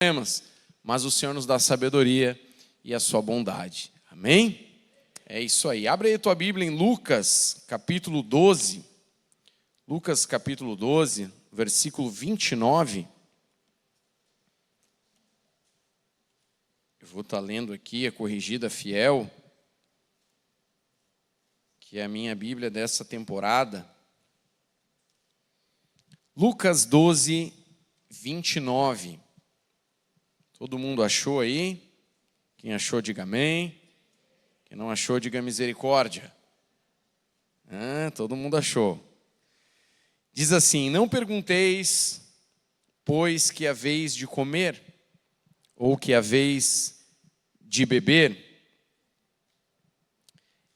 problemas, mas o Senhor nos dá sabedoria e a sua bondade. Amém? É isso aí. Abre aí a tua Bíblia em Lucas, capítulo 12. Lucas, capítulo 12, versículo 29. Eu vou estar lendo aqui a Corrigida Fiel, que é a minha Bíblia dessa temporada. Lucas 12, 29. Todo mundo achou aí? Quem achou, diga amém. Quem não achou, diga misericórdia. Todo mundo achou. Diz assim: não pergunteis, pois, que haveis de comer, ou que haveis de beber,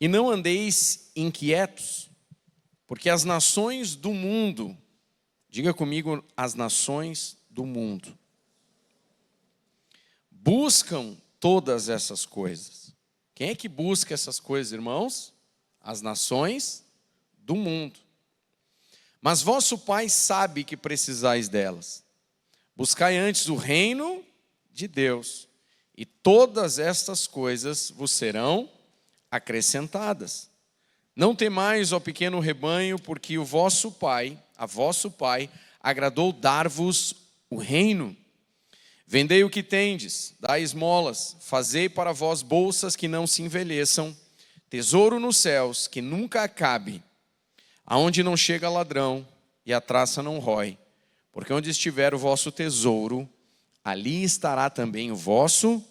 e não andeis inquietos, porque as nações do mundo, diga comigo, as nações do mundo, buscam todas essas coisas. Quem é que busca essas coisas, irmãos? As nações do mundo. Mas vosso Pai sabe que precisais delas. Buscai antes o reino de Deus, e todas estas coisas vos serão acrescentadas. Não temais, ó pequeno rebanho, porque o vosso Pai, a vosso Pai, agradou dar-vos o reino. Vendei o que tendes, dai esmolas, fazei para vós bolsas que não se envelheçam, tesouro nos céus, que nunca acabe, aonde não chega ladrão e a traça não rói, porque onde estiver o vosso tesouro, ali estará também o vosso,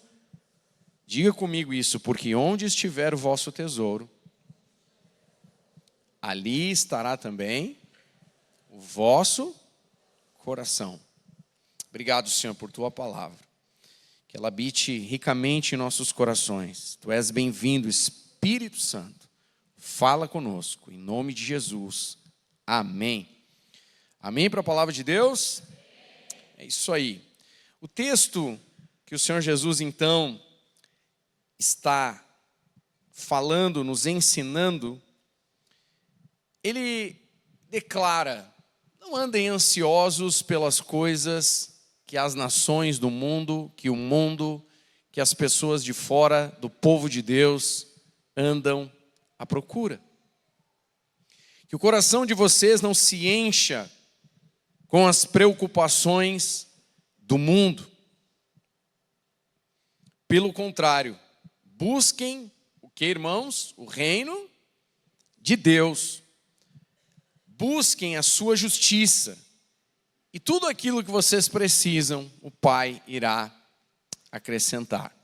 diga comigo isso, porque onde estiver o vosso tesouro, ali estará também o vosso coração. Obrigado, Senhor, por tua palavra. Que ela habite ricamente em nossos corações. Tu és bem-vindo, Espírito Santo. Fala conosco, em nome de Jesus. Amém. Amém para a palavra de Deus? É isso aí. O texto que o Senhor Jesus, então, está falando, nos ensinando, ele declara: não andem ansiosos pelas coisas que as nações do mundo, que o mundo, que as pessoas de fora do povo de Deus andam à procura. Que o coração de vocês não se encha com as preocupações do mundo. Pelo contrário, busquem o que, irmãos? O reino de Deus. Busquem a sua justiça. E tudo aquilo que vocês precisam, o Pai irá acrescentar.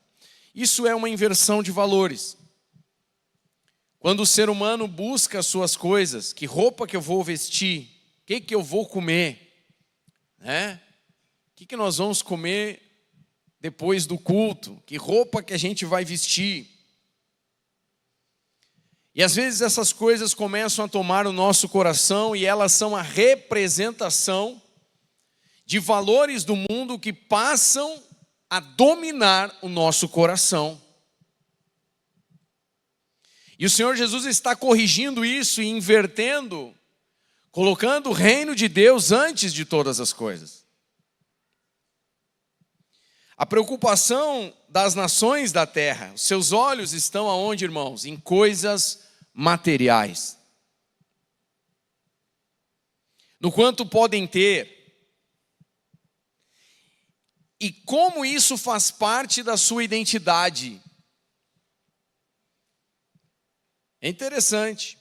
Isso é uma inversão de valores. Quando o ser humano busca as suas coisas, que roupa que eu vou vestir, o que eu vou comer, né? O que nós vamos comer depois do culto, que roupa que a gente vai vestir. E às vezes essas coisas começam a tomar o nosso coração e elas são a representação de valores do mundo que passam a dominar o nosso coração. E o Senhor Jesus está corrigindo isso e invertendo, colocando o reino de Deus antes de todas as coisas. A preocupação das nações da terra, os seus olhos estão aonde, irmãos? Em coisas materiais. No quanto podem ter. E como isso faz parte da sua identidade. É interessante.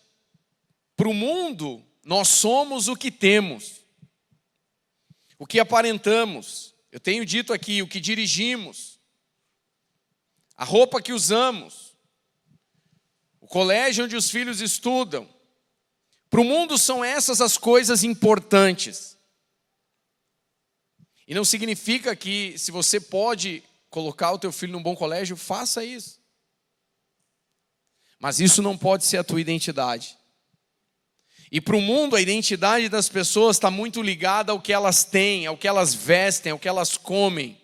Para o mundo, nós somos o que temos. O que aparentamos. Eu tenho dito aqui, o que dirigimos. A roupa que usamos. O colégio onde os filhos estudam. Para o mundo são essas as coisas importantes. E não significa que se você pode colocar o teu filho num bom colégio, faça isso. Mas isso não pode ser a tua identidade. E para o mundo, a identidade das pessoas está muito ligada ao que elas têm, ao que elas vestem, ao que elas comem.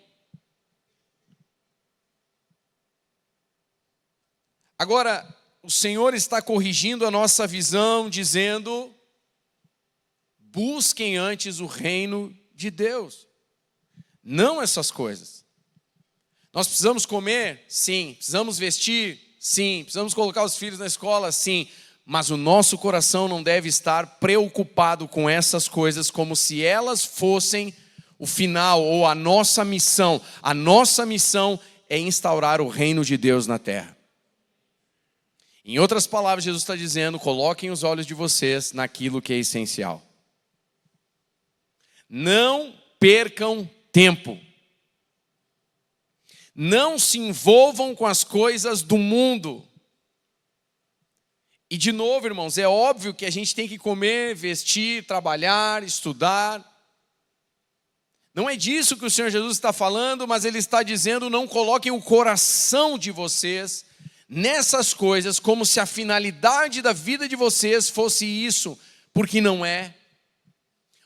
Agora, o Senhor está corrigindo a nossa visão, dizendo: busquem antes o reino de Deus. não essas coisas. Nós precisamos comer? Sim. Precisamos vestir? Sim. Precisamos colocar os filhos na escola? Sim. Mas o nosso coração não deve estar preocupado com essas coisas como se elas fossem o final ou a nossa missão. A nossa missão é instaurar o reino de Deus na terra. Em outras palavras, Jesus está dizendo: coloquem os olhos de vocês naquilo que é essencial. Não percam tempo. Não se envolvam com as coisas do mundo. E de novo, irmãos, é óbvio que a gente tem que comer, vestir, trabalhar, estudar. Não é disso que o Senhor Jesus está falando, mas Ele está dizendo: não coloquem o coração de vocês nessas coisas, como se a finalidade da vida de vocês fosse isso, porque não é.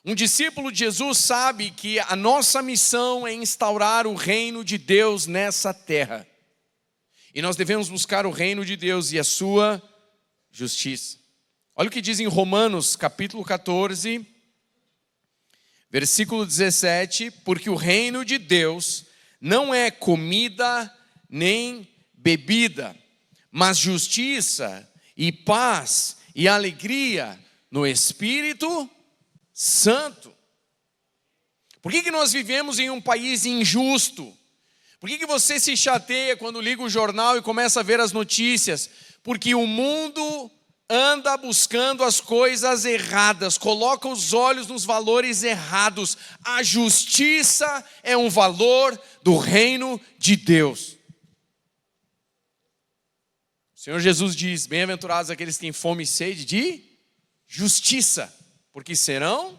Um discípulo de Jesus sabe que a nossa missão é instaurar o reino de Deus nessa terra. E nós devemos buscar o reino de Deus e a sua justiça. Olha o que diz em Romanos, capítulo 14, versículo 17: porque o reino de Deus não é comida nem bebida, mas justiça e paz e alegria no Espírito Santo. Por que nós vivemos em um país injusto? Por que você se chateia quando liga o jornal e começa a ver as notícias? Porque o mundo anda buscando as coisas erradas, coloca os olhos nos valores errados. A justiça é um valor do reino de Deus. O Senhor Jesus diz: bem-aventurados aqueles que têm fome e sede de justiça, porque serão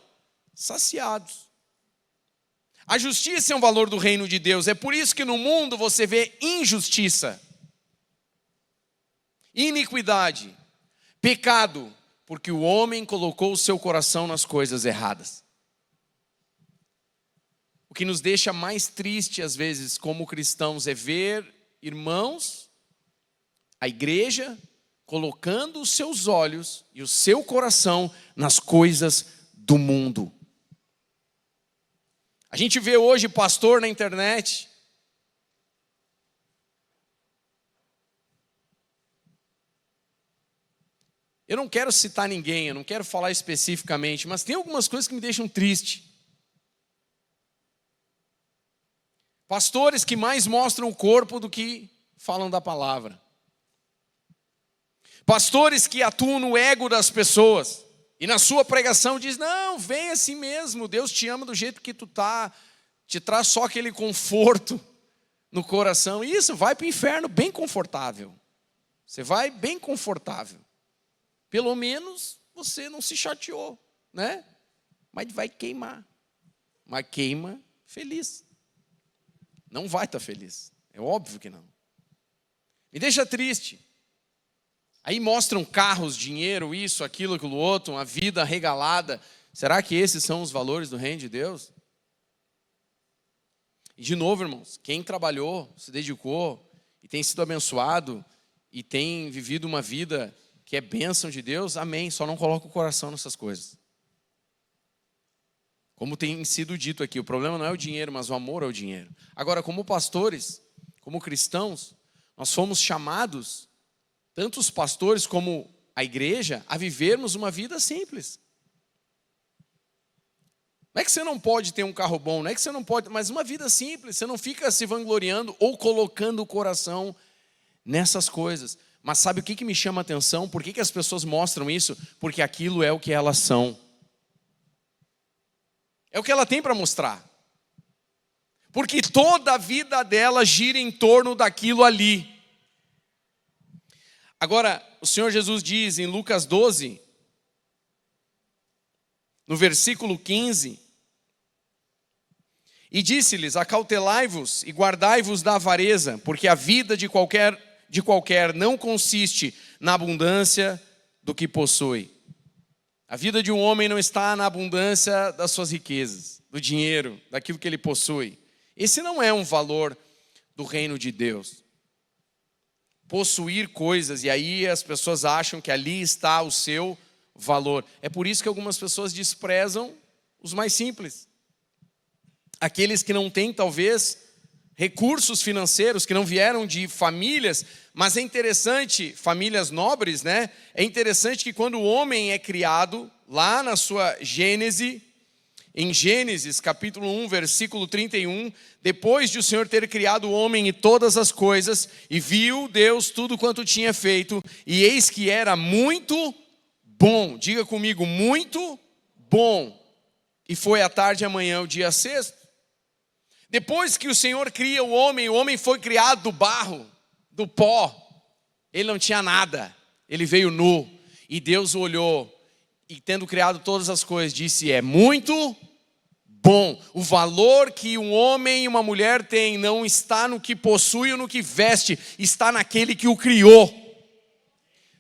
saciados. A justiça é um valor do reino de Deus. É por isso que no mundo você vê injustiça, iniquidade, pecado, porque o homem colocou o seu coração nas coisas erradas. O que nos deixa mais triste às vezes como cristãos é ver irmãos, a igreja, colocando os seus olhos e o seu coração nas coisas do mundo. A gente vê hoje pastor na internet eu não quero citar ninguém, eu não quero falar especificamente, mas tem algumas coisas que me deixam triste. Pastores que mais mostram o corpo do que falam da palavra. Pastores que atuam no ego das pessoas e na sua pregação diz: não, vem assim mesmo, Deus te ama do jeito que tu tá, te traz só aquele conforto no coração. E isso, vai para o inferno bem confortável. Você vai bem confortável. Pelo menos você não se chateou, né? Mas vai queimar. Mas queima feliz. Não vai estar feliz. É óbvio que não. Me deixa triste. Aí mostram carros, dinheiro, isso, aquilo, aquilo outro, uma vida regalada. Será que esses são os valores do reino de Deus? E de novo, irmãos, quem trabalhou, se dedicou e tem sido abençoado e tem vivido uma vida que é bênção de Deus, amém. Só não coloca o coração nessas coisas. Como tem sido dito aqui, o problema não é o dinheiro, mas o amor ao dinheiro. Agora, como pastores, como cristãos, nós fomos chamados, tanto os pastores como a igreja, a vivermos uma vida simples. Não é que você não pode ter um carro bom, não é que você não pode, mas uma vida simples. Você não fica se vangloriando ou colocando o coração nessas coisas. Mas sabe o que me chama a atenção? Por que as pessoas mostram isso? Porque aquilo é o que elas são. É o que ela tem para mostrar. Porque toda a vida dela gira em torno daquilo ali. Agora, o Senhor Jesus diz em Lucas 12, no versículo 15, e disse-lhes: acautelai-vos e guardai-vos da avareza, porque a vida de qualquer não consiste na abundância do que possui. A vida de um homem não está na abundância das suas riquezas, do dinheiro, daquilo que ele possui. Esse não é um valor do reino de Deus. Possuir coisas, e aí as pessoas acham que ali está o seu valor. É por isso que algumas pessoas desprezam os mais simples. aqueles que não têm talvez recursos financeiros, que não vieram de famílias, mas é interessante, famílias nobres, né? É interessante que quando o homem é criado, lá na sua Gênese, em Gênesis capítulo 1, versículo 31, depois de o Senhor ter criado o homem e todas as coisas, e viu Deus tudo quanto tinha feito, e eis que era muito bom, diga comigo, muito bom, e foi à tarde e amanhã o dia sexto. Depois que o Senhor cria o homem foi criado do barro, do pó, ele não tinha nada, ele veio nu, e Deus olhou, e tendo criado todas as coisas, disse, é muito bom. O valor que um homem e uma mulher têm não está no que possui ou no que veste, está naquele que o criou.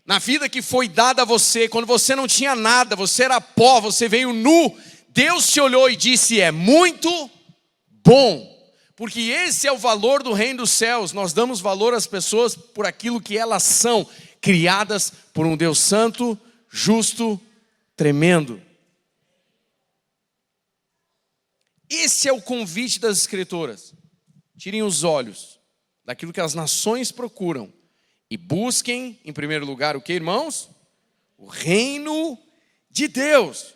Na vida que foi dada a você, quando você não tinha nada, você era pó, você veio nu, Deus te olhou e disse, é muito bom. Porque esse é o valor do reino dos céus. Nós damos valor às pessoas por aquilo que elas são, criadas por um Deus santo, justo, tremendo. Esse é o convite das Escrituras. Tirem os olhos daquilo que as nações procuram e busquem, em primeiro lugar, o que, irmãos? O reino de Deus.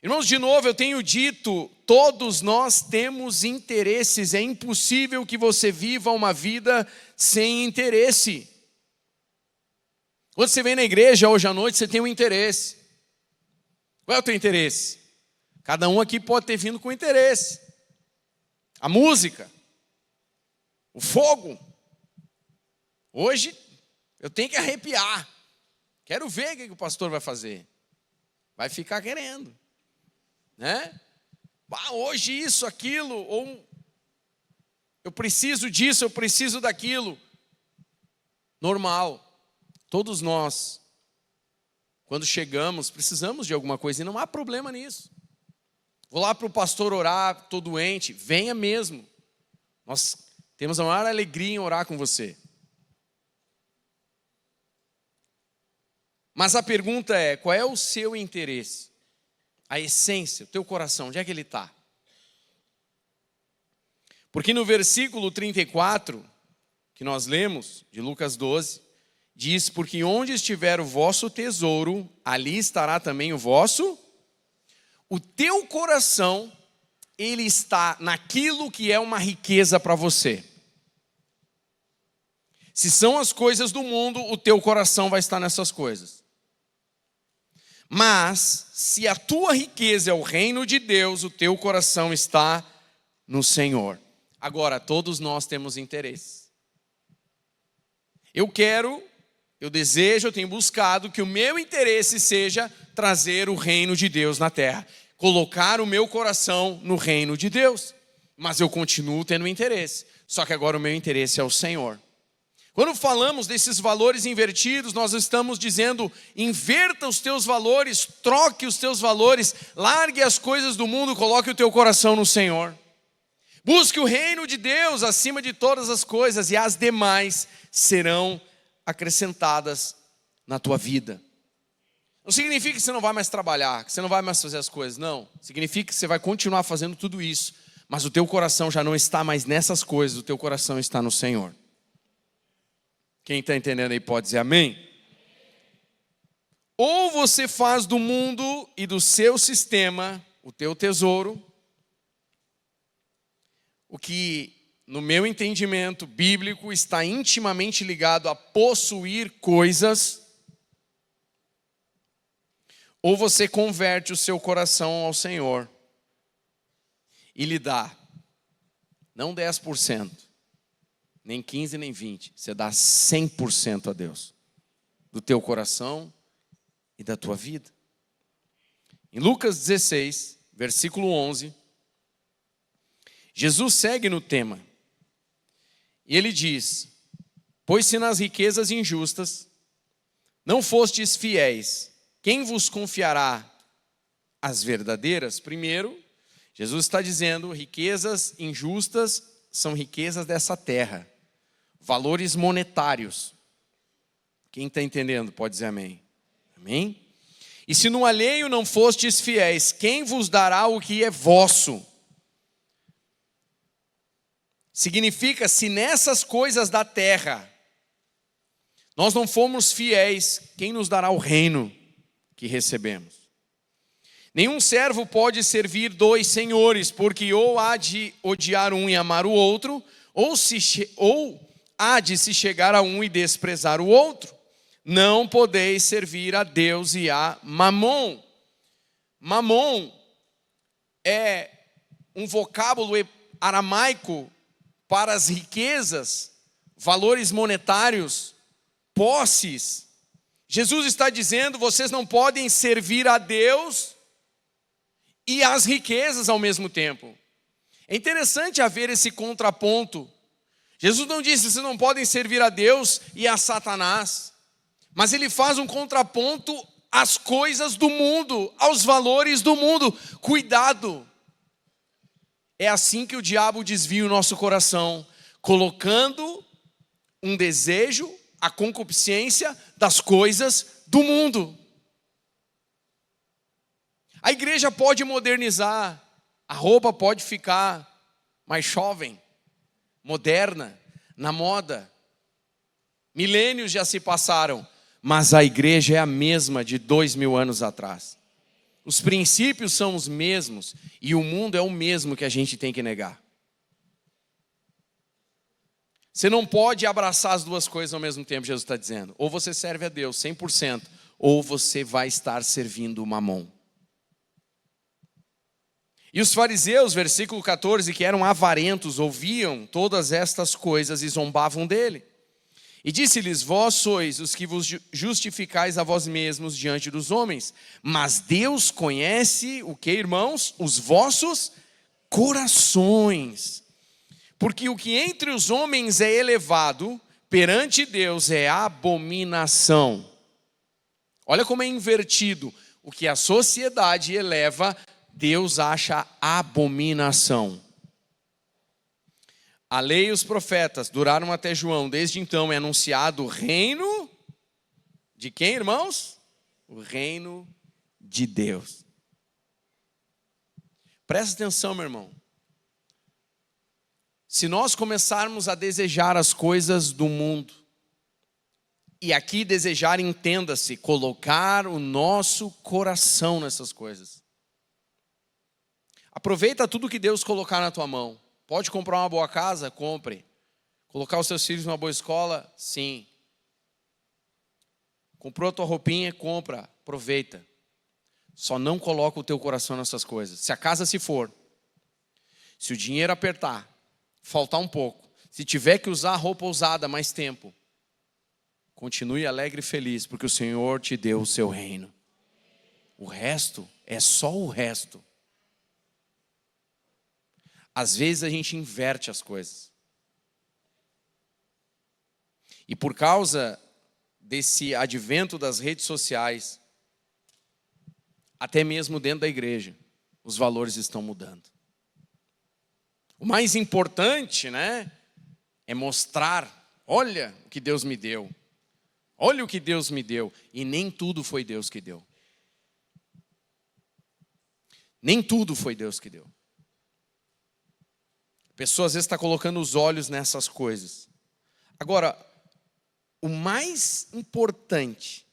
Irmãos, de novo eu tenho dito, todos nós temos interesses. É impossível que você viva uma vida sem interesse. Quando você vem na igreja hoje à noite, você tem um interesse. Qual é o teu interesse? Cada um aqui pode ter vindo com interesse. A música, o fogo. Hoje eu tenho que arrepiar. Quero ver o que o pastor vai fazer. Vai ficar querendo, né? Hoje isso, aquilo, ou eu preciso disso, eu preciso daquilo. Normal. Todos nós, quando chegamos, precisamos de alguma coisa e não há problema nisso. Vou lá para o pastor orar, estou doente, venha mesmo. Nós temos a maior alegria em orar com você. Mas a pergunta é, qual é o seu interesse? A essência, o teu coração, onde é que ele está? Porque no versículo 34, que nós lemos, de Lucas 12, diz, porque onde estiver o vosso tesouro, ali estará também o teu coração, ele está naquilo que é uma riqueza para você. Se são as coisas do mundo, o teu coração vai estar nessas coisas. Mas, se a tua riqueza é o reino de Deus, o teu coração está no Senhor. Agora, todos nós temos interesse. Eu desejo, eu tenho buscado que o meu interesse seja trazer o reino de Deus na terra. Colocar o meu coração no reino de Deus. Mas eu continuo tendo interesse. Só que agora o meu interesse é o Senhor. Quando falamos desses valores invertidos, nós estamos dizendo, inverta os teus valores, troque os teus valores, largue as coisas do mundo, coloque o teu coração no Senhor. Busque o reino de Deus acima de todas as coisas e as demais serão acrescentadas na tua vida. Não significa que você não vai mais trabalhar, que você não vai mais fazer as coisas, não. Significa que você vai continuar fazendo tudo isso, mas o teu coração já não está mais nessas coisas, o teu coração está no Senhor. Quem está entendendo aí pode dizer amém? Ou você faz do mundo e do seu sistema o teu tesouro, o que no meu entendimento bíblico está intimamente ligado a possuir coisas, ou você converte o seu coração ao Senhor e lhe dá, não 10%, nem 15, nem 20, você dá 100% a Deus, do teu coração e da tua vida. Em Lucas 16, versículo 11, Jesus segue no tema, e ele diz, pois se nas riquezas injustas não fostes fiéis, quem vos confiará as verdadeiras? Primeiro, Jesus está dizendo, riquezas injustas são riquezas dessa terra. Valores monetários. Quem está entendendo pode dizer amém. Amém? E se no alheio não fostes fiéis, quem vos dará o que é vosso? Significa, se nessas coisas da terra nós não formos fiéis, quem nos dará o reino que recebemos? Nenhum servo pode servir dois senhores, porque ou há de odiar um e amar o outro, ou há de se chegar a um e desprezar o outro. Não podeis servir a Deus e a Mamon. Mamon é um vocábulo aramaico para as riquezas, valores monetários, posses. Jesus está dizendo, vocês não podem servir a Deus e as riquezas ao mesmo tempo. É interessante haver esse contraponto. Jesus não disse, vocês não podem servir a Deus e a Satanás. Mas ele faz um contraponto às coisas do mundo, aos valores do mundo. Cuidado! É assim que o diabo desvia o nosso coração, colocando um desejo, a concupiscência das coisas do mundo. A igreja pode modernizar, a roupa pode ficar mais jovem, moderna, na moda. Milênios já se passaram, mas a igreja é a mesma de 2000 anos atrás. Os princípios são os mesmos e o mundo é o mesmo que a gente tem que negar. Você não pode abraçar as duas coisas ao mesmo tempo, Jesus está dizendo. Ou você serve a Deus 100%, ou você vai estar servindo o Mamon. E os fariseus, versículo 14, que eram avarentos, ouviam todas estas coisas e zombavam dele. E disse-lhes, vós sois os que vos justificais a vós mesmos diante dos homens, mas Deus conhece o que, irmãos? Os vossos corações. Porque o que entre os homens é elevado, perante Deus é abominação. Olha como é invertido. O que a sociedade eleva, Deus acha abominação. A lei e os profetas duraram até João. Desde então é anunciado o reino de quem, irmãos? O reino de Deus. Presta atenção, meu irmão. Se nós começarmos a desejar as coisas do mundo, e aqui desejar, entenda-se, colocar o nosso coração nessas coisas. Aproveita tudo que Deus colocar na tua mão. Pode comprar uma boa casa? Compre. Colocar os seus filhos numa boa escola? Sim. Comprou a tua roupinha? Compra. Aproveita. Só não coloca o teu coração nessas coisas. Se a casa se for, se o dinheiro apertar, faltar um pouco, se tiver que usar roupa usada mais tempo, continue alegre e feliz, porque o Senhor te deu o seu reino. O resto é só o resto. Às vezes a gente inverte as coisas. E por causa desse advento das redes sociais, até mesmo dentro da igreja, os valores estão mudando. O mais importante, é mostrar, olha o que Deus me deu. Olha o que Deus me deu. E nem tudo foi Deus que deu. Nem tudo foi Deus que deu. A pessoa às vezes está colocando os olhos nessas coisas. Agora, o mais importante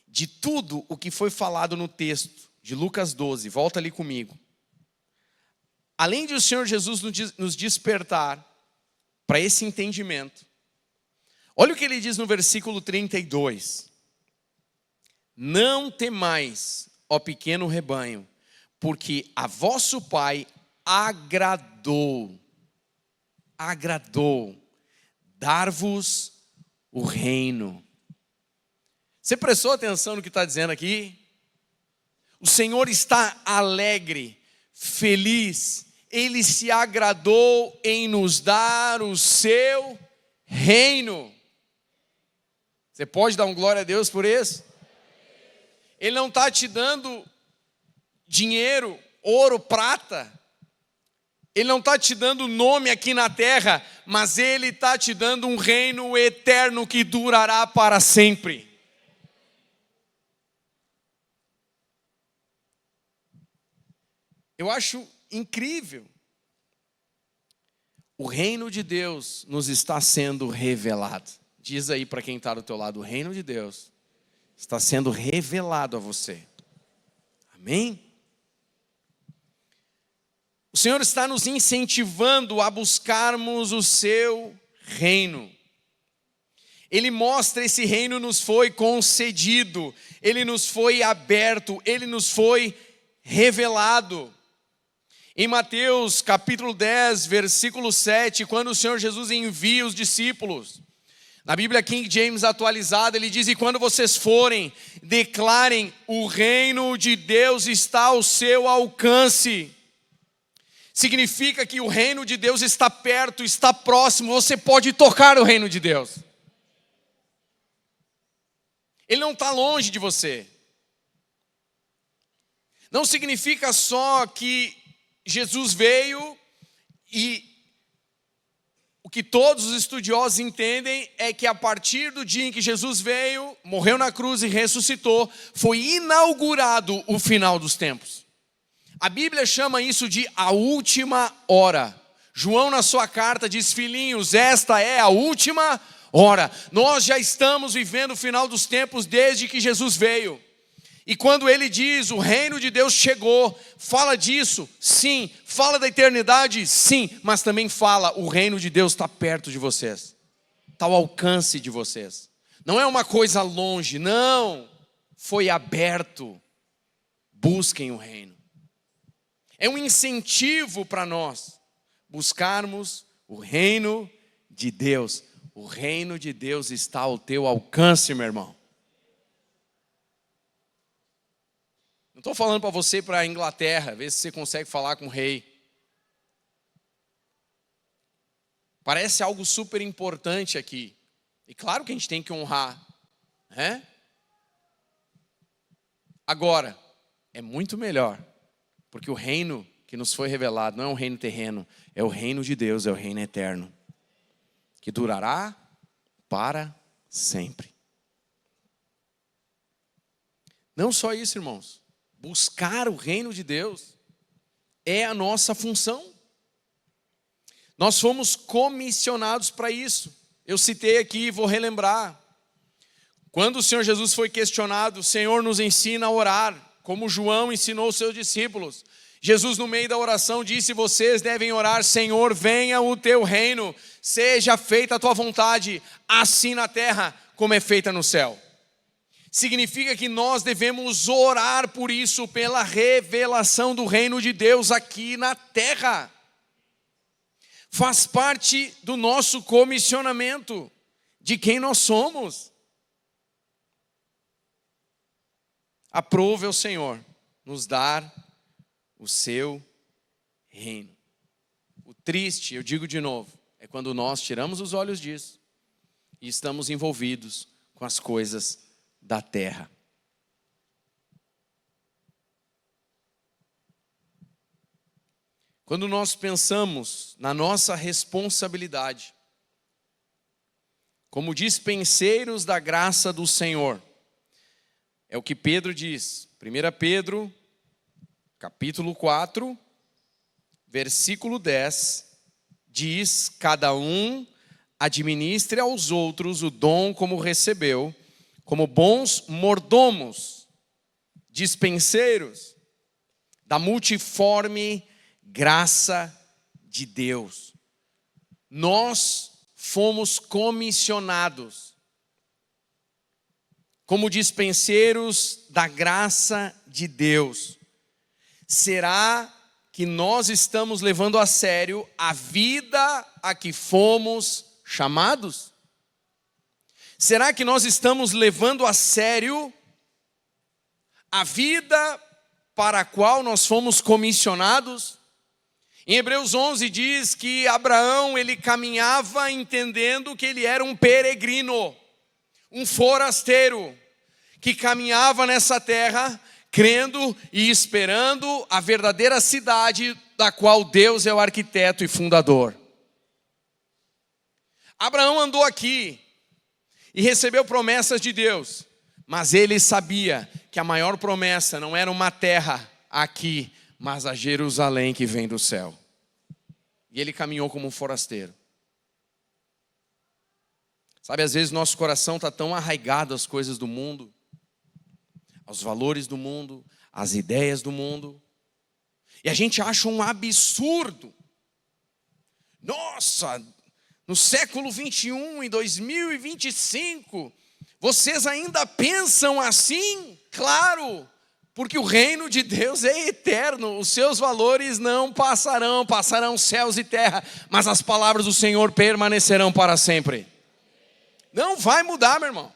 de tudo o que foi falado no texto de Lucas 12, volta ali comigo. Além de o Senhor Jesus nos despertar para esse entendimento, olha o que ele diz no versículo 32. Não temais, ó pequeno rebanho, porque a vosso Pai agradou dar-vos o reino. Você prestou atenção no que está dizendo aqui? O Senhor está alegre, feliz. Ele se agradou em nos dar o seu reino. Você pode dar um glória a Deus por isso? Ele não está te dando dinheiro, ouro, prata. Ele não está te dando nome aqui na terra, mas Ele está te dando um reino eterno que durará para sempre. Eu acho incrível. o reino de Deus nos está sendo revelado. Diz aí para quem está do teu lado, o reino de Deus está sendo revelado a você. Amém? O Senhor está nos incentivando a buscarmos o seu reino. Ele mostra esse reino nos foi concedido, ele nos foi aberto, ele nos foi revelado. Em Mateus capítulo 10, versículo 7, quando o Senhor Jesus envia os discípulos, na Bíblia King James atualizada, ele diz: e quando vocês forem, declarem, o reino de Deus está ao seu alcance. Significa que o reino de Deus está perto, está próximo, você pode tocar o reino de Deus. Ele não está longe de você. Não significa só que Jesus veio e o que todos os estudiosos entendem é que a partir do dia em que Jesus veio, morreu na cruz e ressuscitou, foi inaugurado o final dos tempos. A Bíblia chama isso de a última hora. João na sua carta diz: filhinhos, esta é a última hora. Nós já estamos vivendo o final dos tempos desde que Jesus veio. E quando ele diz, o reino de Deus chegou, fala disso, sim. Fala da eternidade, sim. Mas também fala, o reino de Deus está perto de vocês. Está ao alcance de vocês. Não é uma coisa longe, não. Foi aberto. Busquem o reino. É um incentivo para nós buscarmos o reino de Deus. O reino de Deus está ao teu alcance, meu irmão. Não estou falando para você ir para a Inglaterra, ver se você consegue falar com o rei. Parece algo super importante aqui. E claro que a gente tem que honrar, né? Agora, é muito melhor, porque o reino que nos foi revelado não é um reino terreno, é o reino de Deus, é o reino eterno, que durará para sempre. Não só isso, irmãos. Buscar o reino de Deus é a nossa função. Nós fomos comissionados para isso. Eu citei aqui e vou relembrar. Quando o Senhor Jesus foi questionado, o Senhor nos ensina a orar, como João ensinou os seus discípulos. Jesus, no meio da oração, disse: vocês devem orar: Senhor, venha o teu reino, seja feita a tua vontade, assim na terra como é feita no céu. Significa que nós devemos orar por isso, pela revelação do reino de Deus aqui na terra. Faz parte do nosso comissionamento, de quem nós somos. Aprove ao Senhor nos dar o seu reino. O triste, eu digo de novo, é quando nós tiramos os olhos disso e estamos envolvidos com as coisas da terra. Quando nós pensamos na nossa responsabilidade como dispenseiros da graça do Senhor, é o que Pedro diz, 1 Pedro, capítulo 4, versículo 10, diz: cada um administre aos outros o dom como recebeu, como bons mordomos, dispenseiros da multiforme graça de Deus. Nós fomos comissionados como dispenseiros da graça de Deus. Será que nós estamos levando a sério a vida a que fomos chamados? Será que nós estamos levando a sério a vida para a qual nós fomos comissionados? Em Hebreus 11 diz que Abraão, ele caminhava entendendo que ele era um peregrino, um forasteiro, que caminhava nessa terra, crendo e esperando a verdadeira cidade da qual Deus é o arquiteto e fundador. Abraão andou aqui e recebeu promessas de Deus, mas ele sabia que a maior promessa não era uma terra aqui, mas a Jerusalém que vem do céu. e ele caminhou como um forasteiro. Sabe, às vezes nosso coração está tão arraigado às coisas do mundo, aos valores do mundo, às ideias do mundo, e a gente acha um absurdo. Nossa, no século 21, em 2025, vocês ainda pensam assim? Claro, porque o reino de Deus é eterno, os seus valores não passarão, passarão céus e terra, mas as palavras do Senhor permanecerão para sempre. Não vai mudar, meu irmão.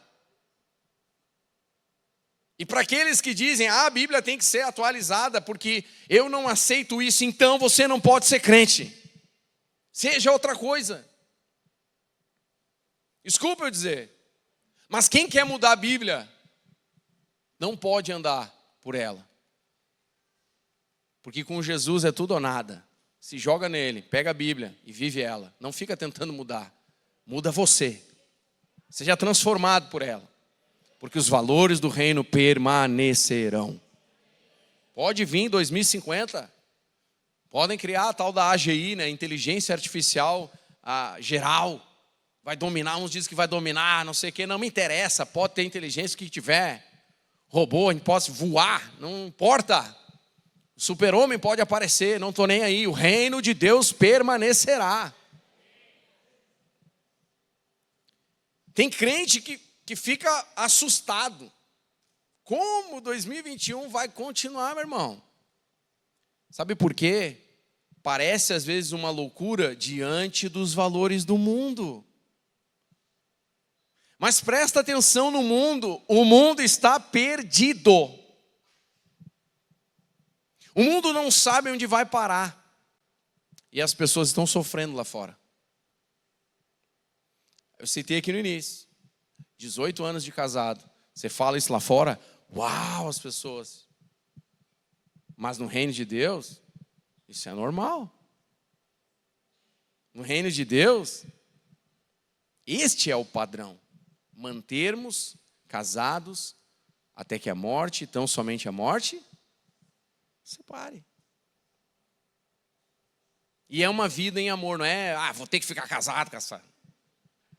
E para aqueles que dizem, a Bíblia tem que ser atualizada, porque eu não aceito isso, então você não pode ser crente. Seja outra coisa. Desculpa eu dizer, mas quem quer mudar a Bíblia, não pode andar por ela. Porque com Jesus é tudo ou nada. Se joga nele, pega a Bíblia e vive ela. Não fica tentando mudar. Muda você. Seja transformado por ela. Porque os valores do reino permanecerão. Pode vir em 2050. Podem criar a tal da AGI, né? Inteligência Artificial geral. Vai dominar, uns dizem que vai dominar, não sei o quê. Não me interessa, pode ter inteligência que tiver. Robô, a gente pode voar, não importa. O super-homem pode aparecer, não estou nem aí. O reino de Deus permanecerá. Tem crente que fica assustado. Como 2021 vai continuar, meu irmão? Sabe por quê? Parece às vezes uma loucura diante dos valores do mundo. Mas presta atenção no mundo, o mundo está perdido. O mundo não sabe onde vai parar. E as pessoas estão sofrendo lá fora. Eu citei aqui no início, 18 anos de casado. Você fala isso lá fora, uau, as pessoas. Mas no reino de Deus, isso é normal. No reino de Deus, este é o padrão. Mantermos casados até que a morte, tão somente a morte, separe. E é uma vida em amor, não é, vou ter que ficar casado com essa...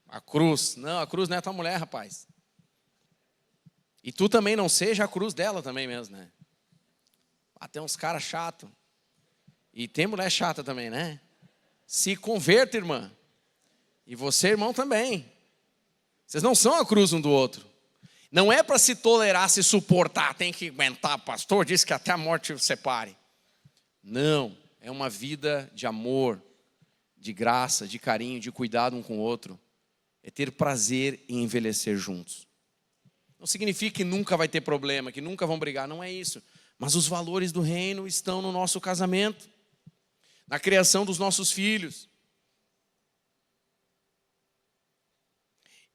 A cruz, não, a cruz não é tua mulher, rapaz. E tu também não seja a cruz dela também mesmo, né? Tem uns caras chatos. E tem mulher chata também, né? Se converta, irmã. E você, irmão, também. Vocês não são a cruz um do outro. Não é para se tolerar, se suportar, tem que aguentar. O pastor disse que até a morte os separe. Não, é uma vida de amor, de graça, de carinho, de cuidado um com o outro. É ter prazer em envelhecer juntos. Não significa que nunca vai ter problema, que nunca vão brigar, não é isso. Mas os valores do reino estão no nosso casamento, na criação dos nossos filhos.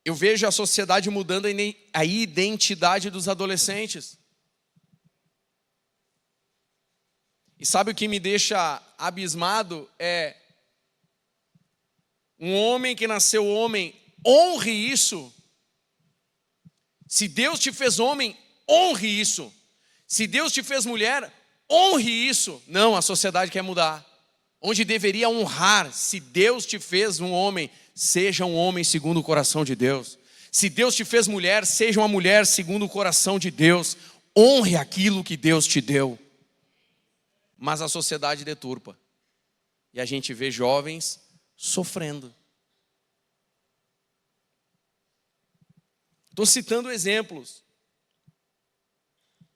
Eu vejo a sociedade mudando a identidade dos adolescentes. E sabe o que me deixa abismado? É um homem que nasceu homem, honre isso. Se Deus te fez homem, honre isso. Se Deus te fez mulher, honre isso. Não, a sociedade quer mudar. Onde deveria honrar, se Deus te fez um homem, seja um homem segundo o coração de Deus. Se Deus te fez mulher, seja uma mulher segundo o coração de Deus. Honre aquilo que Deus te deu. Mas a sociedade deturpa. E a gente vê jovens sofrendo. Estou citando exemplos.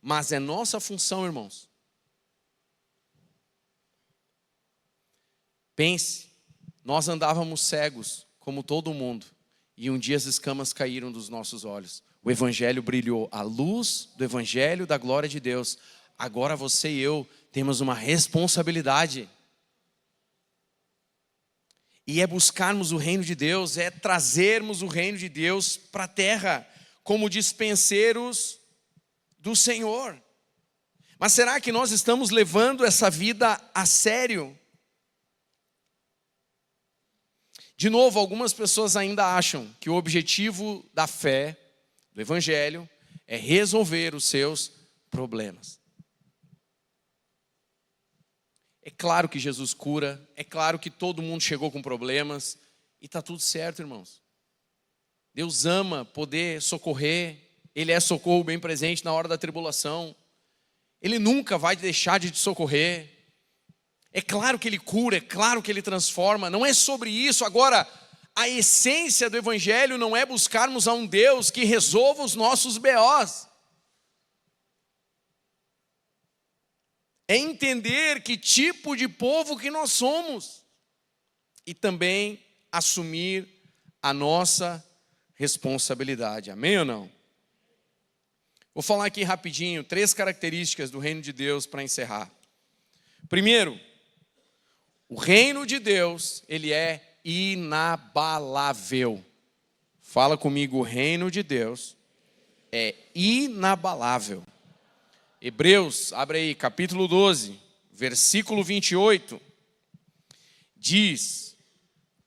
Mas é nossa função, irmãos. Pense, nós andávamos cegos, como todo mundo. E um dia as escamas caíram dos nossos olhos. O Evangelho brilhou, a luz do Evangelho da glória de Deus. Agora você e eu temos uma responsabilidade. E é buscarmos o reino de Deus, é trazermos o reino de Deus para a terra, como dispenseiros do Senhor. Mas será que nós estamos levando essa vida a sério? De novo, algumas pessoas ainda acham que o objetivo da fé, do Evangelho, é resolver os seus problemas. É claro que Jesus cura, é claro que todo mundo chegou com problemas, e está tudo certo, irmãos. Deus ama poder socorrer, Ele é socorro bem presente na hora da tribulação. Ele nunca vai deixar de te socorrer. É claro que Ele cura, é claro que Ele transforma, não é sobre isso. Agora, a essência do Evangelho não é buscarmos a um Deus que resolva os nossos B.O.s. É entender que tipo de povo que nós somos. E também assumir a nossa responsabilidade. Amém ou não? Vou falar aqui rapidinho 3 características do reino de Deus para encerrar. Primeiro, o reino de Deus, ele é inabalável. Fala comigo, o reino de Deus é inabalável. Hebreus, abre aí, capítulo 12, versículo 28, diz: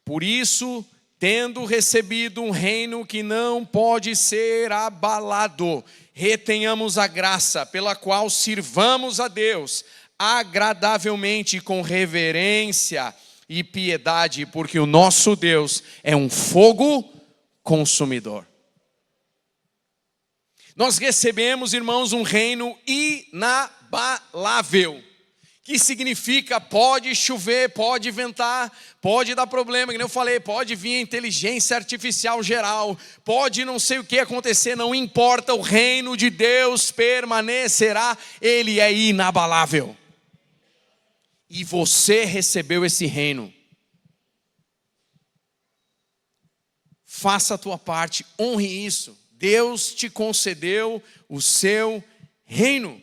por isso, tendo recebido um reino que não pode ser abalado, retenhamos a graça pela qual sirvamos a Deus agradavelmente com reverência e piedade, porque o nosso Deus é um fogo consumidor. Nós recebemos, irmãos, um reino inabalável, que significa pode chover, pode ventar, pode dar problema, que nem eu falei, pode vir a inteligência artificial geral, pode não sei o que acontecer, não importa, o reino de Deus permanecerá, ele é inabalável. E você recebeu esse reino. Faça a tua parte, honre isso. Deus te concedeu o seu reino.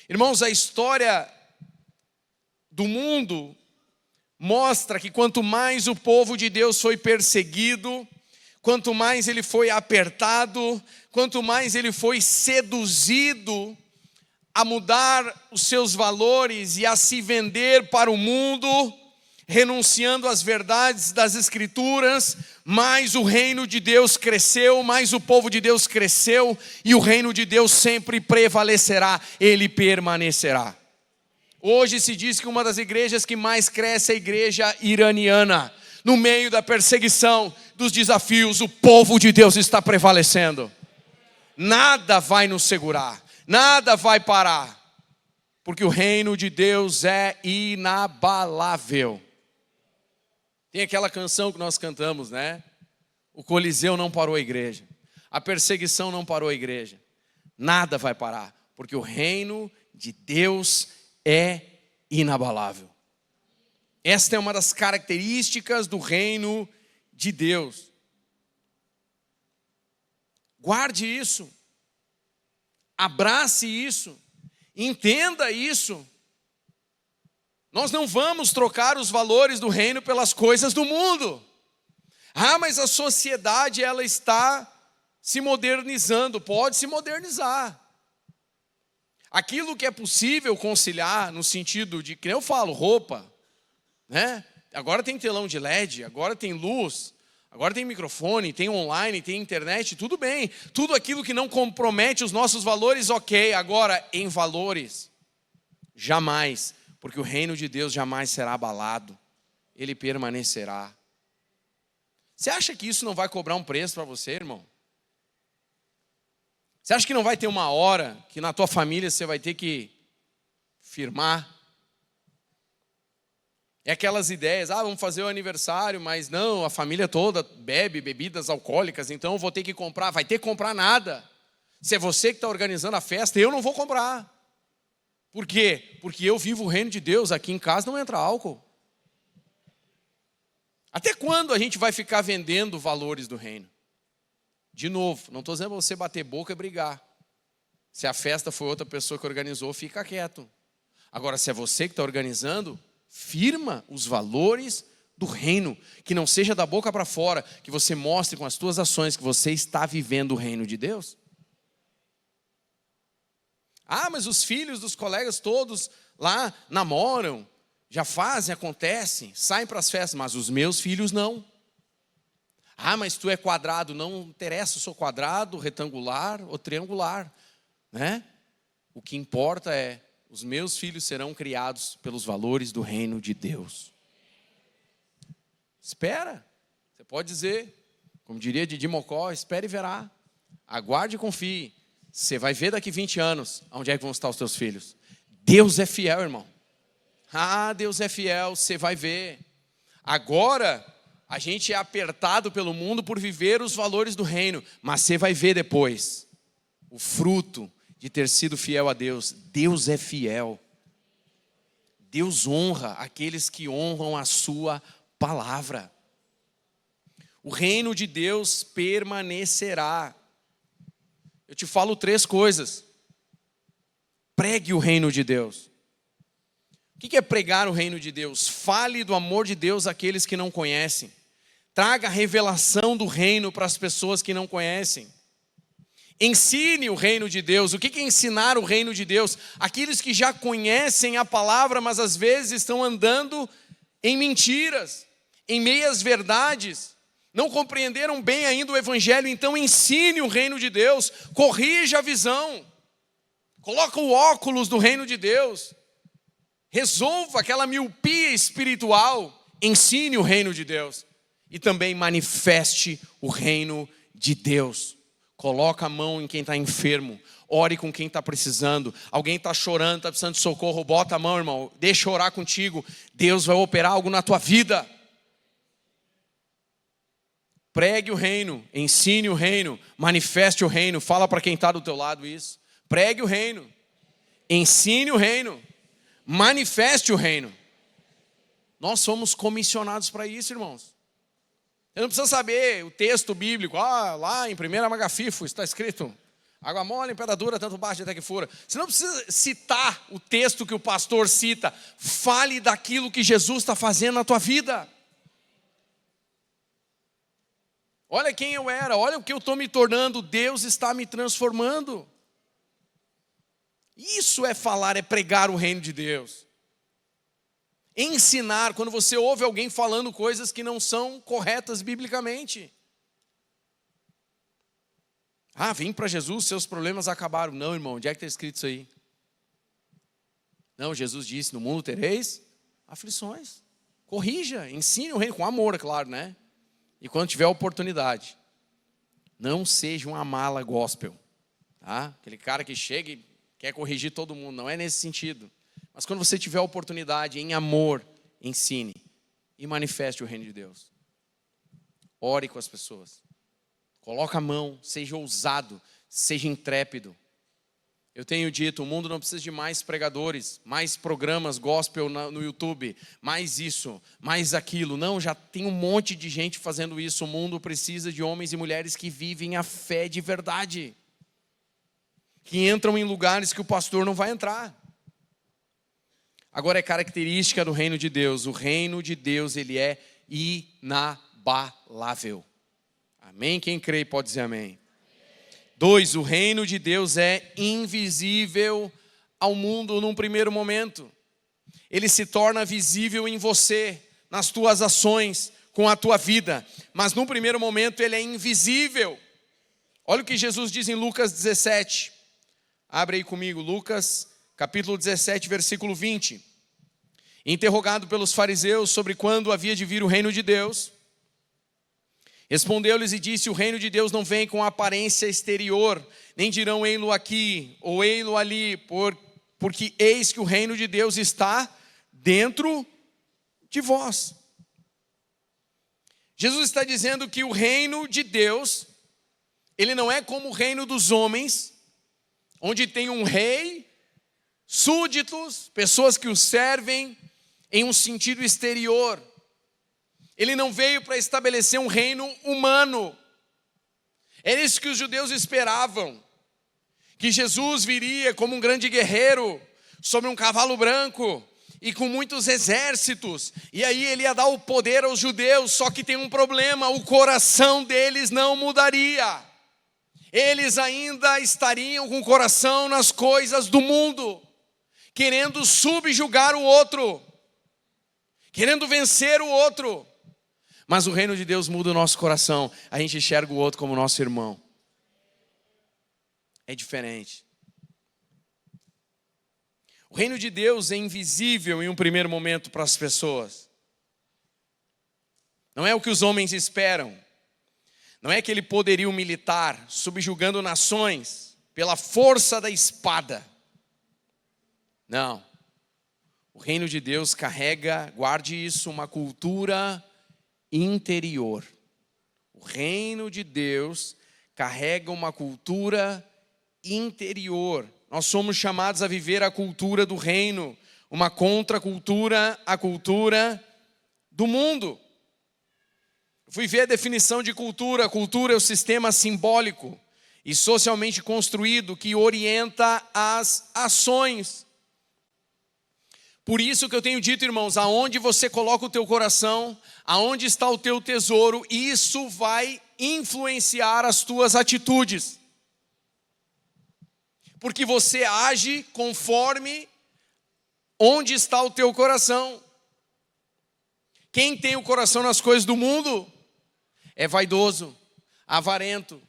Irmãos, a história do mundo mostra que quanto mais o povo de Deus foi perseguido, quanto mais ele foi apertado, quanto mais ele foi seduzido a mudar os seus valores e a se vender para o mundo, renunciando às verdades das Escrituras, mais o reino de Deus cresceu, mais o povo de Deus cresceu, e o reino de Deus sempre prevalecerá, ele permanecerá. Hoje se diz que uma das igrejas que mais cresce é a igreja iraniana. No meio da perseguição, dos desafios, o povo de Deus está prevalecendo. Nada vai nos segurar, nada vai parar, porque o reino de Deus é inabalável. Tem aquela canção que nós cantamos, né? O Coliseu não parou a igreja. A perseguição não parou a igreja. Nada vai parar, porque o reino de Deus é inabalável. Esta é uma das características do reino de Deus. Guarde isso. Abrace isso. Entenda isso. Nós não vamos trocar os valores do reino pelas coisas do mundo. Ah, mas a sociedade ela está se modernizando. Pode se modernizar. Aquilo que é possível conciliar no sentido de, que eu falo, roupa, né? Agora tem telão de LED, agora tem luz, agora tem microfone, tem online, tem internet, tudo bem. Tudo aquilo que não compromete os nossos valores, ok. Agora, em valores, jamais. Porque o reino de Deus jamais será abalado. Ele permanecerá. Você acha que isso não vai cobrar um preço para você, irmão? Você acha que não vai ter uma hora que na tua família você vai ter que firmar? É aquelas ideias, vamos fazer o aniversário, mas não, a família toda bebe bebidas alcoólicas, então eu vou ter que comprar. Vai ter que comprar nada. Se é você que está organizando a festa, eu não vou comprar. Por quê? Porque eu vivo o reino de Deus, aqui em casa não entra álcool. Até quando a gente vai ficar vendendo valores do reino? De novo, não estou dizendo para você bater boca e brigar. Se a festa foi outra pessoa que organizou, fica quieto. Agora, se é você que está organizando, firma os valores do reino. Que não seja da boca para fora, que você mostre com as tuas ações que você está vivendo o reino de Deus. Mas os filhos dos colegas todos lá namoram, já fazem, acontecem, saem para as festas, mas os meus filhos não. Mas tu é quadrado, não interessa, eu sou quadrado, retangular ou triangular, né? O que importa é os meus filhos serão criados pelos valores do reino de Deus. Espera. Você pode dizer, como diria Didi Mocó, espere e verá. Aguarde e confie. Você vai ver daqui 20 anos onde é que vão estar os teus filhos. Deus é fiel, irmão. Deus é fiel, você vai ver. Agora, a gente é apertado pelo mundo por viver os valores do reino. Mas você vai ver depois o fruto de ter sido fiel a Deus. Deus é fiel. Deus honra aqueles que honram a sua palavra. O reino de Deus permanecerá. Eu te falo 3 coisas. Pregue o reino de Deus. O que é pregar o reino de Deus? Fale do amor de Deus àqueles que não conhecem. Traga a revelação do reino para as pessoas que não conhecem. Ensine o reino de Deus. O que é ensinar o reino de Deus? Aqueles que já conhecem a palavra, mas às vezes estão andando em mentiras, em meias verdades. Não compreenderam bem ainda o evangelho, então ensine o reino de Deus. Corrija a visão. Coloca o óculos do reino de Deus. Resolva aquela miopia espiritual. Ensine o reino de Deus. E também manifeste o reino de Deus. Coloca a mão em quem está enfermo. Ore com quem está precisando. Alguém está chorando, está precisando de socorro. Bota a mão, irmão. Deixa eu orar contigo. Deus vai operar algo na tua vida. Pregue o reino. Ensine o reino. Manifeste o reino. Fala para quem está do teu lado isso. Pregue o reino. Ensine o reino. Manifeste o reino. Nós somos comissionados para isso, irmãos. Você não precisa saber o texto bíblico. Lá em 1 Magafifo está escrito: água mole em pedra dura, tanto bate até que fura. Você não precisa citar o texto que o pastor cita. Fale daquilo que Jesus está fazendo na tua vida. Olha quem eu era, olha o que eu estou me tornando. Deus está me transformando. Isso é falar, é pregar o reino de Deus. Ensinar, quando você ouve alguém falando coisas que não são corretas biblicamente. Vem para Jesus, seus problemas acabaram. Não, irmão, onde é que está escrito isso aí? Não, Jesus disse, no mundo tereis aflições. Corrija, ensine o reino, com amor, é claro, né? E quando tiver oportunidade, não seja uma mala gospel. Tá? Aquele cara que chega e quer corrigir todo mundo, não é nesse sentido. Mas quando você tiver oportunidade, em amor, ensine e manifeste o reino de Deus. Ore com as pessoas. Coloque a mão, seja ousado, seja intrépido. Eu tenho dito, o mundo não precisa de mais pregadores, mais programas gospel no YouTube, mais isso, mais aquilo. Não, já tem um monte de gente fazendo isso. O mundo precisa de homens e mulheres que vivem a fé de verdade. Que entram em lugares que o pastor não vai entrar. Agora é característica do reino de Deus. O reino de Deus, ele é inabalável. Amém? Quem crê pode dizer amém. 2, o reino de Deus é invisível ao mundo num primeiro momento. Ele se torna visível em você, nas tuas ações, com a tua vida. Mas num primeiro momento ele é invisível. Olha o que Jesus diz em Lucas 17. Abre aí comigo, Lucas, capítulo 17, versículo 20. Interrogado pelos fariseus sobre quando havia de vir o reino de Deus, respondeu-lhes e disse: o reino de Deus não vem com aparência exterior, nem dirão ei-lo aqui ou ei-lo ali, porque eis que o reino de Deus está dentro de vós. Jesus está dizendo que o reino de Deus, ele não é como o reino dos homens, onde tem um rei, súditos, pessoas que o servem em um sentido exterior. Ele não veio para estabelecer um reino humano. Era isso que os judeus esperavam. Que Jesus viria como um grande guerreiro, sobre um cavalo branco e com muitos exércitos. E aí ele ia dar o poder aos judeus, só que tem um problema, o coração deles não mudaria. Eles ainda estariam com o coração nas coisas do mundo, querendo subjugar o outro, querendo vencer o outro. Mas o reino de Deus muda o nosso coração. A gente enxerga o outro como nosso irmão. É diferente. O reino de Deus é invisível em um primeiro momento para as pessoas. Não é o que os homens esperam. Não é aquele poderio militar subjugando nações pela força da espada. Não. O reino de Deus carrega, guarde isso, uma cultura interior. O reino de Deus carrega uma cultura interior. Nós somos chamados a viver a cultura do reino, uma contracultura à cultura do mundo. Fui ver a definição de cultura. Cultura é o sistema simbólico e socialmente construído que orienta as ações. Por isso que eu tenho dito, irmãos, aonde você coloca o teu coração, aonde está o teu tesouro, isso vai influenciar as tuas atitudes. Porque você age conforme onde está o teu coração. Quem tem o coração nas coisas do mundo é vaidoso, avarento,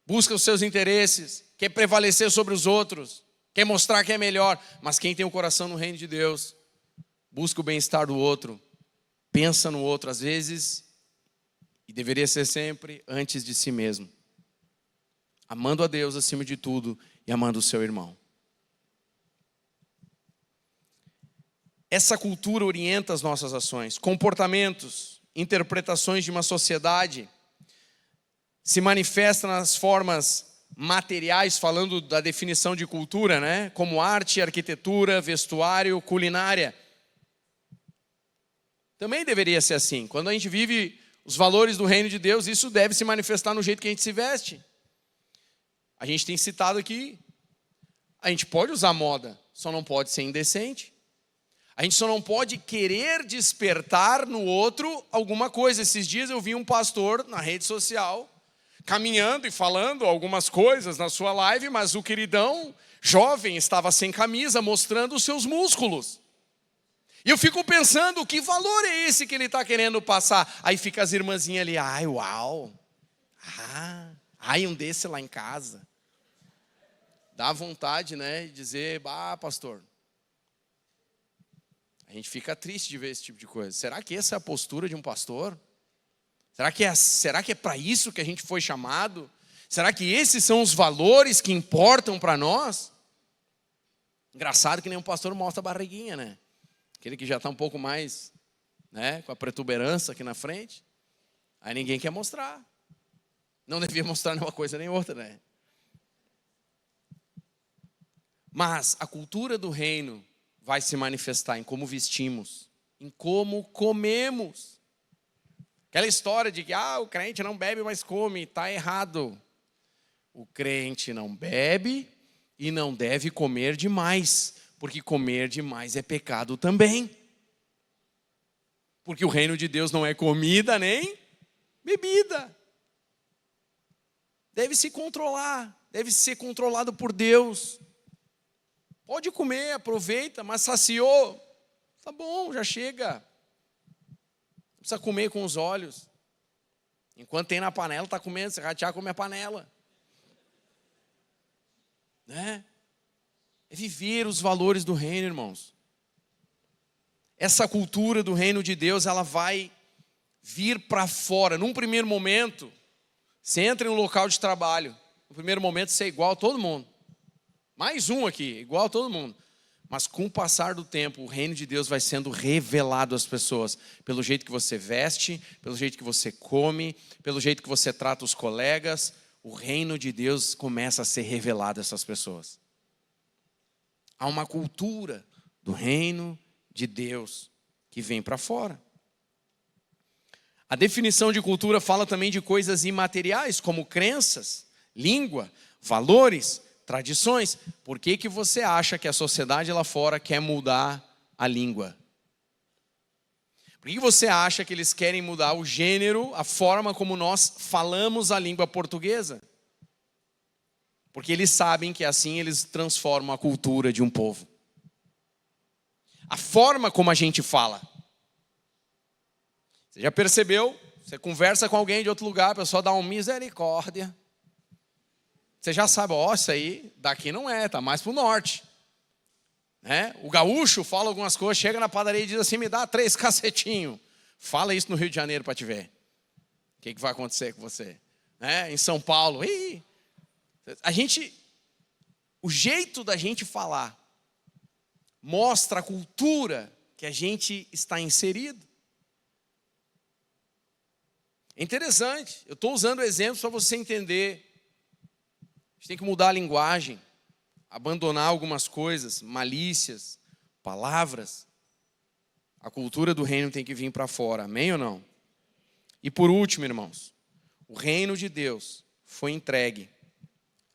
busca os seus interesses, quer prevalecer sobre os outros, quer mostrar que é melhor. Mas quem tem o coração no reino de Deus, busca o bem-estar do outro, pensa no outro, às vezes, e deveria ser sempre, antes de si mesmo. Amando a Deus acima de tudo e amando o seu irmão. Essa cultura orienta as nossas ações, comportamentos, interpretações de uma sociedade, se manifesta nas formas materiais, falando da definição de cultura, né? Como arte, arquitetura, vestuário, culinária. Também deveria ser assim. Quando a gente vive os valores do reino de Deus, isso deve se manifestar no jeito que a gente se veste. A gente tem citado aqui, a gente pode usar moda, só não pode ser indecente. A gente só não pode querer despertar no outro alguma coisa. Esses dias eu vi um pastor na rede social, caminhando e falando algumas coisas na sua live, mas o queridão jovem estava sem camisa, mostrando os seus músculos. E eu fico pensando, que valor é esse que ele está querendo passar? Aí fica as irmãzinhas ali, ai, uau, ai, um desse lá em casa. Dá vontade, né, de dizer, pastor. A gente fica triste de ver esse tipo de coisa. Será que essa é a postura de um pastor? Será que é para isso que a gente foi chamado? Será que esses são os valores que importam para nós? Engraçado que nenhum pastor mostra a barriguinha, né? Aquele que já está um pouco mais, né, com a protuberância aqui na frente. Aí ninguém quer mostrar. Não devia mostrar nenhuma coisa nem outra, né? Mas a cultura do reino vai se manifestar em como vestimos, em como comemos. Aquela história de que o crente não bebe, mas come, está errado. O crente não bebe e não deve comer demais, porque comer demais é pecado também. Porque o reino de Deus não é comida nem bebida. Deve se controlar, deve ser controlado por Deus. Pode comer, aproveita, mas saciou, tá bom, já chega. Não precisa comer com os olhos. Enquanto tem na panela, está comendo, se ratear, come a panela. Né? É viver os valores do reino, irmãos. Essa cultura do reino de Deus, ela vai vir para fora. Num primeiro momento, você entra em um local de trabalho. No primeiro momento, você é igual a todo mundo. Mais um aqui, igual a todo mundo. Mas com o passar do tempo, o reino de Deus vai sendo revelado às pessoas. Pelo jeito que você veste, pelo jeito que você come, pelo jeito que você trata os colegas. O reino de Deus começa a ser revelado a essas pessoas. Há uma cultura do reino de Deus que vem para fora. A definição de cultura fala também de coisas imateriais, como crenças, língua, valores, tradições. Por que você acha que a sociedade lá fora quer mudar a língua? Por que você acha que eles querem mudar o gênero, a forma como nós falamos a língua portuguesa? Porque eles sabem que assim eles transformam a cultura de um povo. A forma como a gente fala. Você já percebeu? Você conversa com alguém de outro lugar, a pessoa dá um misericórdia. Você já sabe, isso aí daqui não é, tá mais pro norte. né? O gaúcho fala algumas coisas, chega na padaria e diz assim, me dá 3 cacetinhos. Fala isso no Rio de Janeiro para te ver. O que vai acontecer com você? Né? Em São Paulo, o jeito da gente falar mostra a cultura que a gente está inserido. É interessante, eu estou usando exemplos para você entender. A gente tem que mudar a linguagem, abandonar algumas coisas, malícias, palavras. A cultura do reino tem que vir para fora, amém ou não? E por último, irmãos, o reino de Deus foi entregue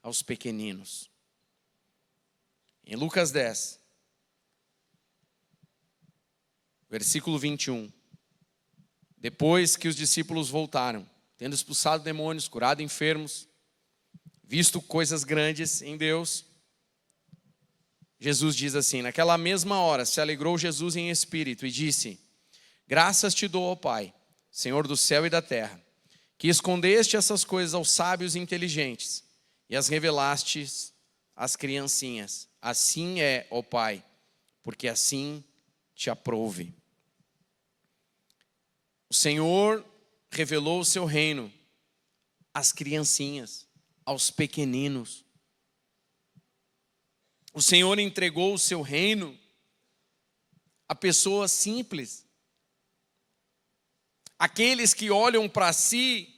aos pequeninos. Em Lucas 10, versículo 21. Depois que os discípulos voltaram, tendo expulsado demônios, curado enfermos, visto coisas grandes em Deus, Jesus diz assim, naquela mesma hora se alegrou Jesus em espírito e disse, graças te dou, ó Pai, Senhor do céu e da terra, que escondeste essas coisas aos sábios e inteligentes e as revelastes às criancinhas. Assim é, ó Pai, porque assim te aprouve. O Senhor revelou o seu reino às criancinhas, aos pequeninos. O Senhor entregou o seu reino a pessoas simples. Aqueles que olham para si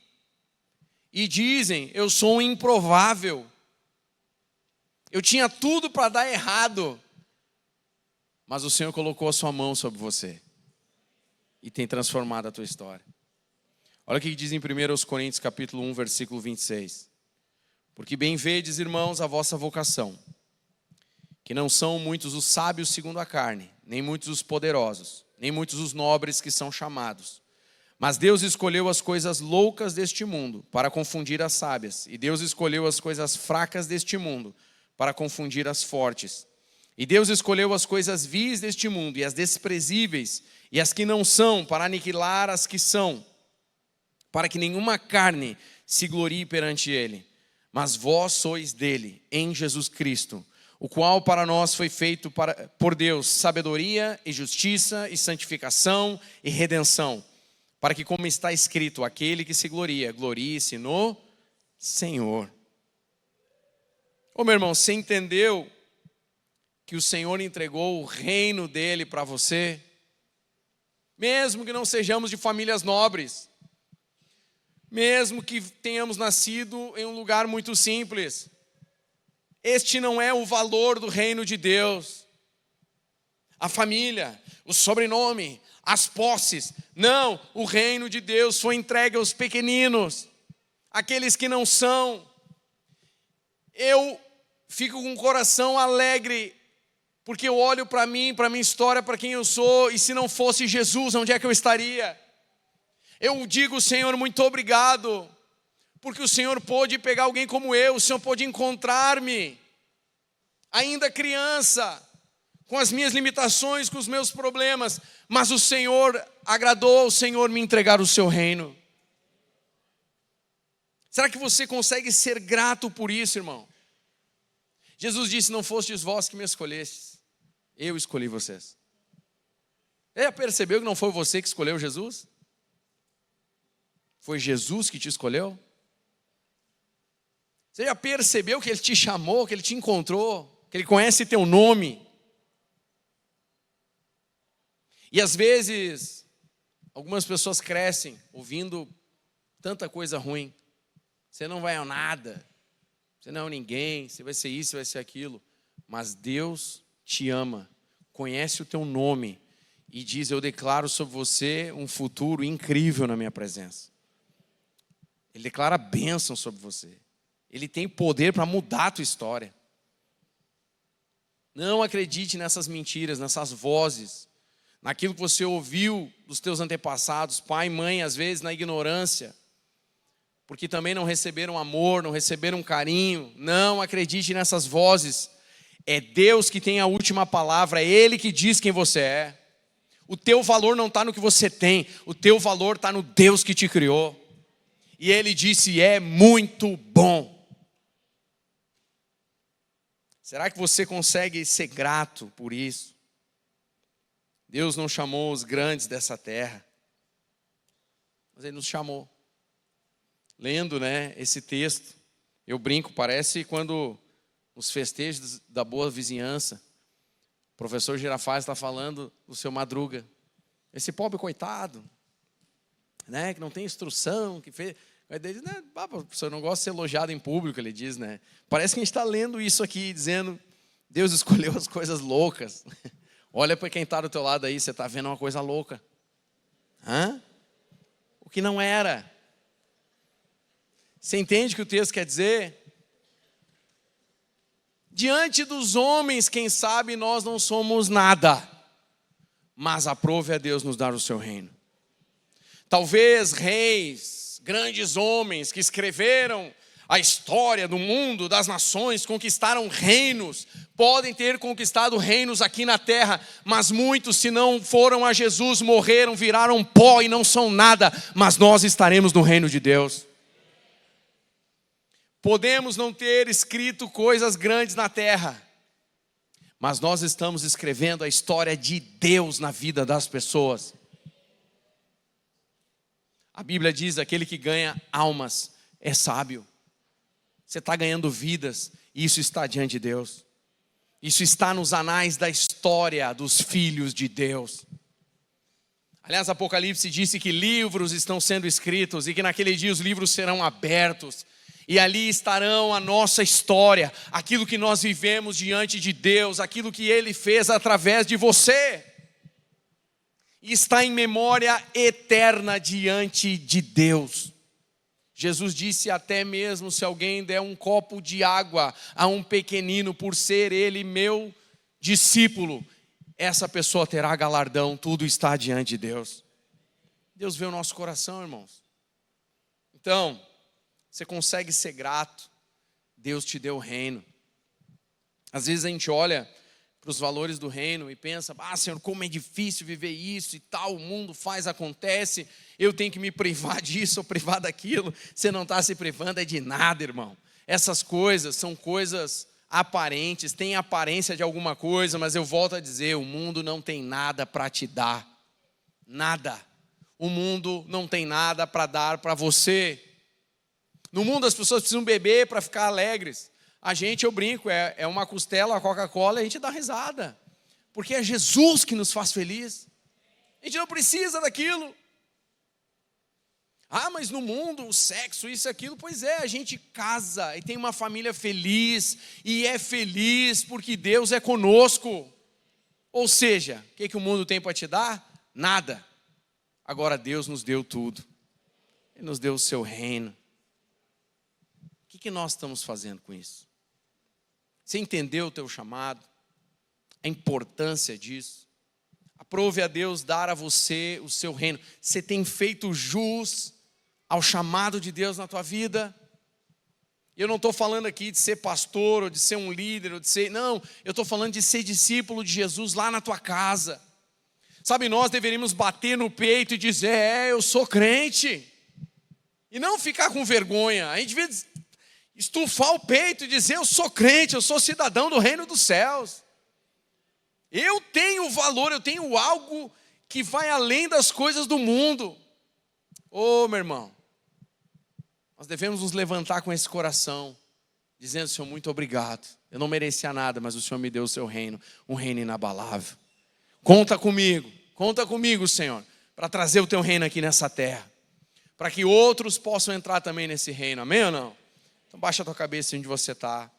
e dizem, eu sou um improvável. Eu tinha tudo para dar errado. Mas o Senhor colocou a sua mão sobre você. E tem transformado a tua história. Olha o que diz em 1 Coríntios capítulo 1, versículo 26. Porque bem vedes, irmãos, a vossa vocação, que não são muitos os sábios segundo a carne, nem muitos os poderosos, nem muitos os nobres que são chamados. Mas Deus escolheu as coisas loucas deste mundo para confundir as sábias. E Deus escolheu as coisas fracas deste mundo para confundir as fortes. E Deus escolheu as coisas vis deste mundo e as desprezíveis e as que não são para aniquilar as que são, para que nenhuma carne se glorie perante ele. Mas vós sois dele, em Jesus Cristo, o qual para nós foi feito por Deus sabedoria e justiça e santificação e redenção, para que, como está escrito, aquele que se gloria, glorie-se no Senhor. Ô meu irmão, você entendeu que o Senhor entregou o reino dele para você? Mesmo que não sejamos de famílias nobres, mesmo que tenhamos nascido em um lugar muito simples, este não é o valor do reino de Deus. A família, o sobrenome, as posses. Não, o reino de Deus foi entregue aos pequeninos, aqueles que não são. Eu fico com o coração alegre, porque eu olho para mim, para a minha história, para quem eu sou, e se não fosse Jesus, onde é que eu estaria? Eu digo, Senhor, muito obrigado, porque o Senhor pôde pegar alguém como eu, o Senhor pôde encontrar-me, ainda criança, com as minhas limitações, com os meus problemas, mas o Senhor, agradou ao Senhor me entregar o seu reino. Será que você consegue ser grato por isso, irmão? Jesus disse, não fostes vós que me escolhestes, eu escolhi vocês. Você já percebeu que não foi você que escolheu Jesus? Foi Jesus que te escolheu? Você já percebeu que Ele te chamou, que Ele te encontrou, que Ele conhece teu nome? E às vezes, algumas pessoas crescem ouvindo tanta coisa ruim. Você não vai a nada, você não é ninguém, você vai ser isso, você vai ser aquilo. Mas Deus te ama, conhece o teu nome e diz, eu declaro sobre você um futuro incrível na minha presença. Ele declara bênção sobre você. Ele tem poder para mudar a tua história. Não acredite nessas mentiras, nessas vozes, naquilo que você ouviu dos teus antepassados, pai e mãe, às vezes na ignorância, porque também não receberam amor, não receberam carinho. Não acredite nessas vozes. É Deus que tem a última palavra, é Ele que diz quem você é. O teu valor não está no que você tem, o teu valor está no Deus que te criou. E Ele disse, é muito bom. Será que você consegue ser grato por isso? Deus não chamou os grandes dessa terra, mas Ele nos chamou. Lendo, esse texto, eu brinco, parece quando nos festejos da boa vizinhança, o professor Girafales está falando do seu Madruga. Esse pobre coitado, que não tem instrução, que fez... Ele diz, professor, não gosta de ser elogiado em público, ele diz, Parece que a gente está lendo isso aqui, dizendo, Deus escolheu as coisas loucas. Olha para quem está do teu lado aí, você está vendo uma coisa louca. O que não era. Você entende o que o texto quer dizer? Diante dos homens, quem sabe nós não somos nada, mas aprove a Deus nos dar o seu reino. Talvez reis, grandes homens que escreveram a história do mundo, das nações, conquistaram reinos, podem ter conquistado reinos aqui na terra, mas muitos, se não foram a Jesus, morreram, viraram pó e não são nada, mas nós estaremos no reino de Deus. Podemos não ter escrito coisas grandes na terra, mas nós estamos escrevendo a história de Deus na vida das pessoas. A Bíblia diz, aquele que ganha almas é sábio. Você está ganhando vidas, e isso está diante de Deus. Isso está nos anais da história dos filhos de Deus. Aliás, Apocalipse disse que livros estão sendo escritos, e que naquele dia os livros serão abertos. E ali estarão a nossa história, aquilo que nós vivemos diante de Deus, aquilo que Ele fez através de você. E está em memória eterna diante de Deus. Jesus disse, até mesmo se alguém der um copo de água a um pequenino, por ser ele meu discípulo, essa pessoa terá galardão, tudo está diante de Deus. Deus vê o nosso coração, irmãos. Então, você consegue ser grato, Deus te deu o reino. Às vezes a gente olha para os valores do reino e pensa, Senhor, como é difícil viver isso e tal, o mundo faz, acontece, eu tenho que me privar disso ou privar daquilo. Você não está se privando de nada, irmão. Essas coisas são coisas aparentes, têm aparência de alguma coisa, mas eu volto a dizer, o mundo não tem nada para te dar. Nada. O mundo não tem nada para dar para você. No mundo as pessoas precisam beber para ficar alegres. A gente, eu brinco, é uma costela, a Coca-Cola, a gente dá risada. Porque é Jesus que nos faz feliz. A gente não precisa daquilo. Mas no mundo, o sexo, isso e aquilo, pois é, a gente casa e tem uma família feliz. E é feliz porque Deus é conosco. Ou seja, o que o mundo tem para te dar? Nada. Agora Deus nos deu tudo. Ele nos deu o seu reino. O que nós estamos fazendo com isso? Você entendeu o teu chamado? A importância disso? Aprove a Deus dar a você o seu reino. Você tem feito jus ao chamado de Deus na tua vida? Eu não estou falando aqui de ser pastor, ou de ser um líder, ou de ser... Não, eu estou falando de ser discípulo de Jesus lá na tua casa. Sabe, nós deveríamos bater no peito e dizer, eu sou crente. E não ficar com vergonha. A gente devia estufar o peito e dizer, eu sou crente, eu sou cidadão do reino dos céus. Eu tenho valor, eu tenho algo que vai além das coisas do mundo. Meu irmão, nós devemos nos levantar com esse coração, dizendo, Senhor, muito obrigado. Eu não merecia nada, mas o Senhor me deu o seu reino, um reino inabalável. Conta comigo, Senhor, para trazer o teu reino aqui nessa terra, para que outros possam entrar também nesse reino, amém ou não? Então baixa a tua cabeça onde você está.